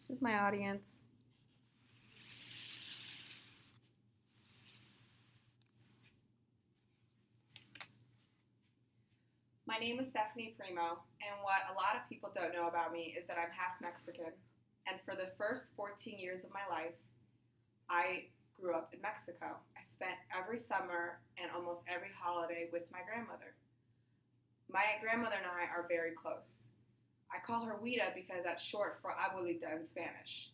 This is my audience. My name is Stephanie Primo, and what a lot of people don't know about me is that I'm half Mexican. And for the first 14 years of my life, I grew up in Mexico. I spent every summer and almost every holiday with my grandmother. My grandmother and I are very close. I call her Huida because that's short for abuelita in Spanish.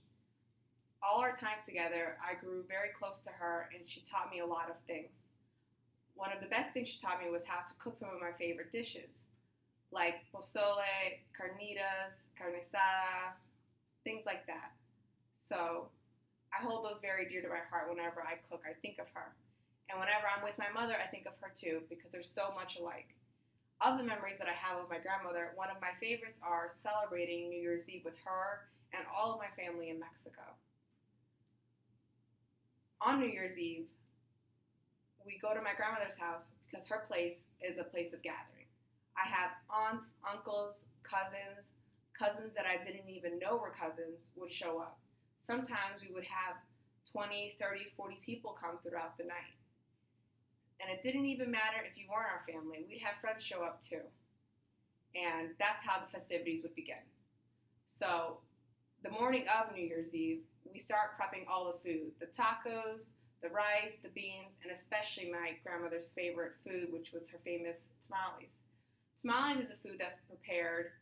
All our time together, I grew very close to her, and she taught me a lot of things. One of the best things she taught me was how to cook some of my favorite dishes, like pozole, carnitas, carne asada, things like that. So I hold those very dear to my heart. Whenever I cook, I think of her. And whenever I'm with my mother, I think of her too, because they're so much alike. Of the memories that I have of my grandmother, one of my favorites are celebrating New Year's Eve with her and all of my family in Mexico. On New Year's Eve, we go to my grandmother's house because her place is a place of gathering. I have aunts, uncles, cousins that I didn't even know were cousins would show up. Sometimes we would have 20, 30, 40 people come throughout the night. And it didn't even matter if you weren't our family. We'd have friends show up too. And that's how the festivities would begin. So the morning of New Year's Eve, we start prepping all the food, the tacos, the rice, the beans, and especially my grandmother's favorite food, which was her famous tamales. Tamales is a food that's prepared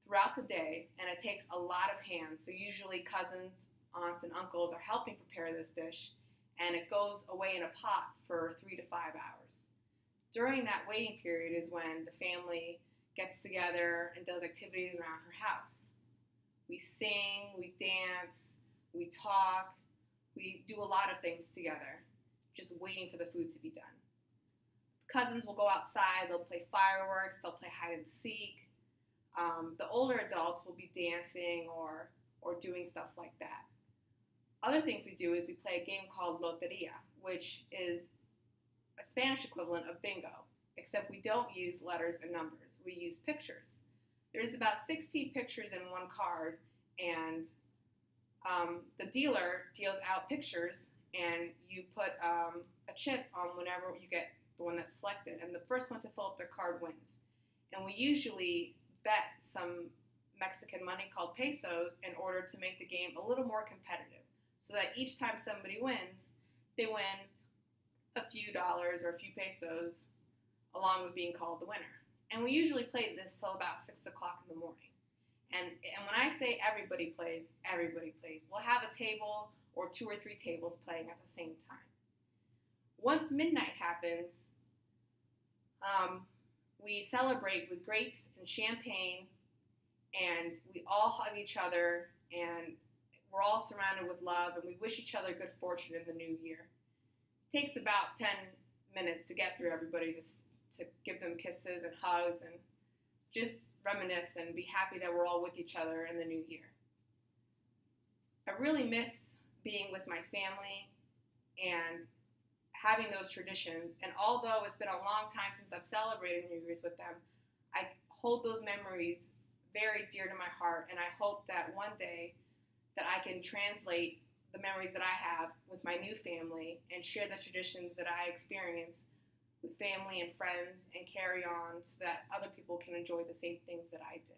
throughout the day, and it takes a lot of hands. So usually cousins, aunts, and uncles are helping prepare this dish, and it goes away in a pot for 3 to 5 hours. During that waiting period is when the family gets together and does activities around her house. We sing, we dance, we talk, we do a lot of things together, just waiting for the food to be done. Cousins will go outside, they'll play fireworks, they'll play hide and seek. The older adults will be dancing or doing stuff like that. Other things we do is we play a game called Loteria, which is a Spanish equivalent of bingo, except we don't use letters and numbers. We use pictures. There's about 16 pictures in one card, and the dealer deals out pictures, and you put a chip on whenever you get the one that's selected, and the first one to fill up their card wins. And we usually bet some Mexican money called pesos in order to make the game a little more competitive, so that each time somebody wins, they win a few dollars or a few pesos along with being called the winner. And we usually play this till about 6 o'clock in the morning. And when I say everybody plays, everybody plays. We'll have a table or 2 or 3 tables playing at the same time. Once midnight happens, we celebrate with grapes and champagne, and we all hug each other, and we're all surrounded with love, and we wish each other good fortune in the new year. It takes about 10 minutes to get through everybody to give them kisses and hugs and just reminisce and be happy that we're all with each other in the new year. I really miss being with my family and having those traditions. And although it's been a long time since I've celebrated New Year's with them, I hold those memories very dear to my heart. And I hope that one day that I can translate the memories that I have with my new family and share the traditions that I experience with family and friends and carry on so that other people can enjoy the same things that I did.